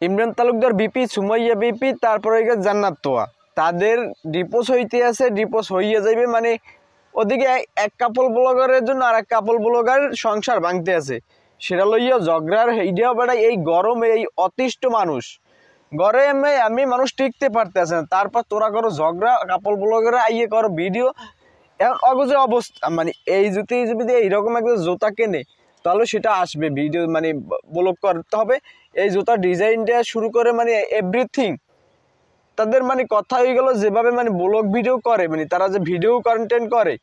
Imran Talukdar BP, Sumaiya BP, তারপরে জান্নাত তোয়া, তাদের ডিপোজ হইতে আছে, ডিপোজ হইয়া যাইবে। মানে ওদিকে এক কাপল ব্লগারের জন্য আর এক কাপল ব্লগারের সংসার ভাঙতে আছে, সেটা লইয়া ঝগড়ার এইটাও বেড়াই। এই গরমে এই অতিষ্ঠ মানুষ, গরমে আমি মানুষ টিকতে পারতেছে না, তারপর তোরা করো ঝগড়া, কাপল ব্লগারে আইয়ে করো ভিডিও। এখন অগজে অবস্থা, মানে এই যদি এইরকম একটা জুতা কেনে তাহলে সেটা আসবে ভিডিও, মানে ব্লগ করতে হবে। এই জুতার ডিজাইনটা শুরু করে মানে এভরিথিং তাদের মানে কথা হয়ে গেল। যেভাবে মানে ব্লগ ভিডিও করে, মানে তারা যে ভিডিও কন্টেন্ট করে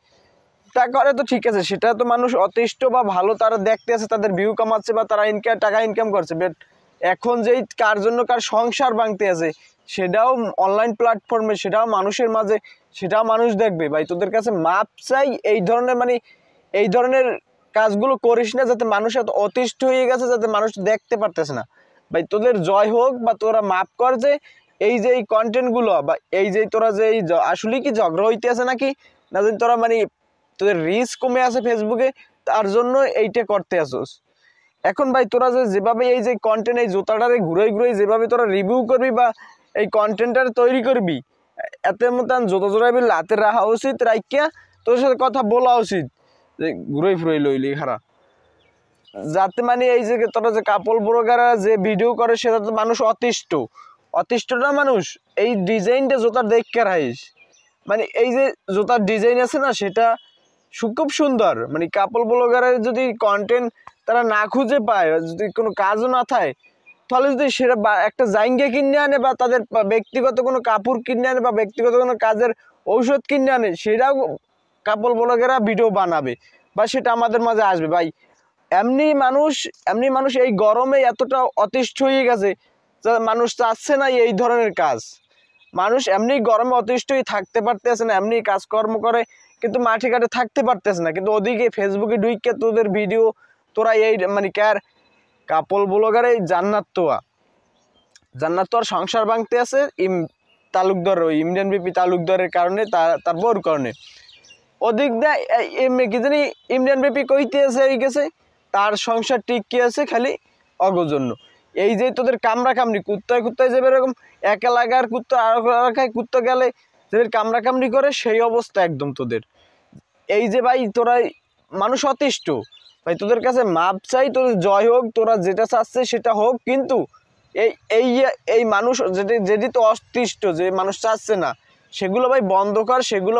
তা করে তো ঠিক আছে, সেটা তো মানুষ অতিষ্ঠ বা ভালো তারা দেখতে আছে, তাদের ভিউ কামাচ্ছে বা তারা টাকা ইনকাম করছে। বাট এখন যেই কার জন্য কার সংসার ভাঙতে আছে সেটাও অনলাইন প্ল্যাটফর্মে, সেটাও মানুষের মাঝে, সেটাও মানুষ দেখবে। ভাই তোদের কাছে মাপ চাই, এই ধরনের মানে এই ধরনের কাজগুলো করিস না, যাতে মানুষ এত অতিষ্ঠ হয়ে গেছে, যাতে মানুষ দেখতে পারতেছে না। ভাই তোদের জয় হোক, বা তোরা মাপ কর যে এই যে এই কন্টেন্টগুলো, বা এই যে তোরা যে এই আসলে কি ঝগড়া হইতে আছে নাকি না, যে তোরা মানে তোদের রিচ কমে আছে ফেসবুকে, তার জন্য এইটা করতে আসোস। এখন ভাই তোরা যেভাবে এই যে কন্টেন্ট, এই জুতাটারে ঘুরে ঘুরে যেভাবে তোরা রিভিউ করবি বা এই কন্টেন্টটারে তৈরি করবি, এতে মতন জোতা জোড়াবি লাতে রাখা উচিত, রাইকিয়া তোর সাথে কথা বলা উচিত যে ঘুরে ফুরে লইলি খারা, যাতে মানে এই যে তোরা যে কাপল ব্লগাররা যে ভিডিও করে সেটা তো মানুষ অতিষ্ঠটা মানুষ এই ডিজাইনটা জুতার দেখতে রাখিস। মানে এই যে জুতার ডিজাইন আছে না, সেটা খুব সুন্দর। মানে কাপল ব্লগারের যদি কন্টেন্ট তারা না খুঁজে পায়, যদি কোনো কাজও না থাকে, তাহলে যদি সেটা একটা জাইঙ্গে কিনে আনে বা তাদের ব্যক্তিগত কোনো কাপড় কিনে আনে বা ব্যক্তিগত কোনো কাজের ঔষধ কিনে আনে, সেটাও কাপল ব্লগাররা ভিডিও বানাবে বা সেটা আমাদের মাঝে আসবে। ভাই এমনি মানুষ এই গরমে এতটা অতিষ্ঠ হয়ে গেছে, মানুষ চাচ্ছে না এই ধরনের কাজ। মানুষ এমনি গরমে অতিষ্ঠ হয়ে থাকতে পারতেছে না, এমনি কাজকর্ম করে কিন্তু মাঠে ঘাটে থাকতে পারতেছে না, কিন্তু ওদিকে ফেসবুকে ঢুকে তোদের ভিডিও তোরা এই মানে কাপল ব্লগারে জান্নাত তোয়ার সংসার ভাঙতে আছে তালুকদার, ওই ইমরান বিপি তালুকদারের কারণে, তার বউর কারণে। ওদিক দিয়ে কি জানি ইমরান বিপি কইতে আছে হয়ে গেছে, তার সংসার টিকে আছে খালি অগর জন্য। এই যে তোদের কামড়ি কুত্তায় যাবে, এরকম এক এলাকার কুত্তা আর এলাকায় কুত্তা গেলে যাদের কামড়ি করে সেই অবস্থা একদম তোদের। এই যে ভাই তোরা মানুষ অতিষ্ঠ, ভাই তোদের কাছে মাপ চাই, তোদের জয় হোক, তোরা যেটা চাচ্ছে সেটা হোক, কিন্তু এই মানুষ যেটি তো অতিষ্ঠ, যে মানুষ চাচ্ছে না সেগুলো ভাই বন্ধ কর, সেগুলো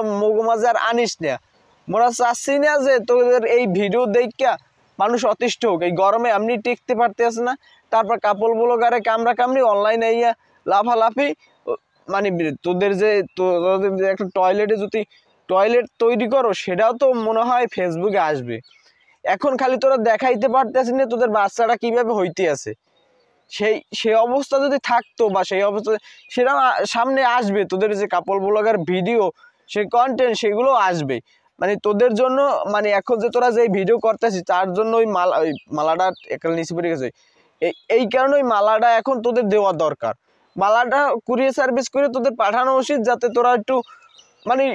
মাঝে আর আনিস না। মোরা চাচ্ছি না যে তোদের এই ভিডিও দেখা মানুষ অতিষ্ঠ হোক, এই গরমে এমনি টিকতে পারতেছে না, তারপর কাপল ব্লগারে কামড়ি অনলাইনে ইয়া লাফালাফি। মানে তোদের যে একটা টয়লেটে যদি টয়লেট তৈরি করো, সেটাও তো মনে হয় ফেসবুকে আসবে। এখন খালি তোরা দেখাইতে পারতেছিস না তোদের বাচ্চাটা কিভাবে হইতে আছে, সেই অবস্থা যদি থাকতো বা সেই অবস্থা সেটা সামনে আসবে। তোদের যে কাপল ব্লগার ভিডিও, সেই কন্টেন্ট সেগুলো আসবে। মানে তোদের জন্য, মানে এখন যে তোরা যে ভিডিও করতেছিস তার জন্য ওই মালাটা একটা নিচে পড়ে গেছে, এই কারণে ওই মালাটা এখন তোদের দেওয়া দরকার। মালাটা কুরিয়ার সার্ভিস করে তোদের পাঠানো উচিত, যাতে তোরা একটু মানে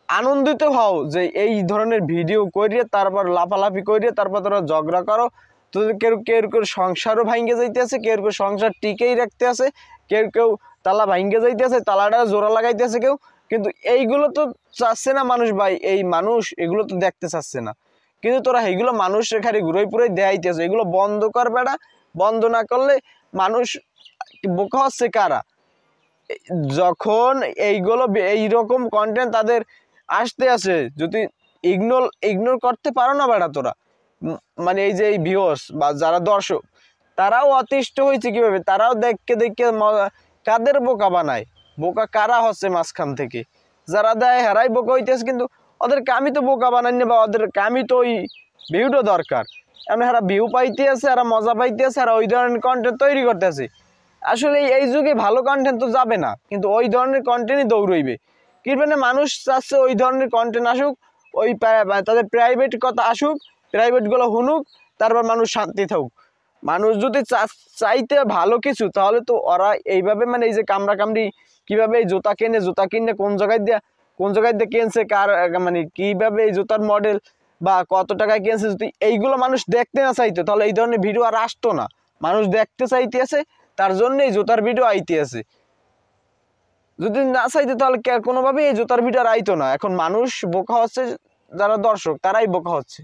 আনন্দিত হও যে এই ধরনের ভিডিও করিয়ে তারপর লাফালাফি করিয়ে তারপর তোরা ঝগড়া করো। তোদের কেউ সংসারও ভাঙ্গে যাইতে আছে, কেউ সংসার টিকেই রাখতে আছে, কেউ তালা ভাঙ্গে যাইতে আছে, তালাটা জোড়া লাগাইতে আছে কেউ, কিন্তু এইগুলো তো চাচ্ছে না মানুষ। ভাই এই মানুষ এগুলো তো দেখতে চাচ্ছে না, কিন্তু তোরা এইগুলো মানুষের খালি ঘুরে পুরে দেখাইতে আছে। এগুলো বন্ধ করবে না, বন্ধ না করলে মানুষ বোকা হচ্ছে কারা, যখন এইগুলো এইরকম কন্টেন্ট তাদের আসতে আছে, যদি ইগনোর করতে পারো না বেটা তোরা, মানে এই যে এই ভিউয়ার্স বা যারা দর্শক, তারাও অতিষ্ঠ হয়েছে কিভাবে, তারাও দেখে কাদের বোকা বানায়, বোকা কারা হচ্ছে মাঝখান থেকে, যারা দেয় হেরাই বোকা হইতেছে। কিন্তু ওদের কামি তো বোকা বানায়নি, বা ওদের কামি তো ওই ভিউটা দরকার, এমন হারা ভিউ পাইতে আছে, আর মজা পাইতে আছে, আর ওই ধরনের কন্টেন্ট তৈরি করতে আছে। আসলে এই যুগে ভালো কন্টেন্ট তো যাবে না, কিন্তু ওই ধরনের কন্টেন্টই দৌড়ইবে। কি মানে মানুষ চাচ্ছে ওই ধরনের কন্টেন্ট আসুক, ওই তাদের প্রাইভেট কথা আসুক, প্রাইভেটগুলো শুনুক, তারপর মানুষ শান্তি থাকুক। মানুষ যদি চাইতে ভালো কিছু, তাহলে তো ওরা এইভাবে মানে এই যে কামড়ি কীভাবে এই জুতা কিনে কোন জায়গায় দিয়ে কিনছে, কার মানে কীভাবে এই জুতার মডেল বা কত টাকায় কিনছে, যদি এইগুলো মানুষ দেখতে না চাইতো তাহলে এই ধরনের ভিডিও আর আসতো না। মানুষ দেখতে চাইতে আছে, তার জন্য এই জুতার ভিডিও আইতে আছে। যদি না চাইতে তাহলে কোনোভাবেই এই জুতার ভিডিও আর আইতো না। এখন মানুষ বোকা হচ্ছে, যারা দর্শক তারাই বোকা হচ্ছে।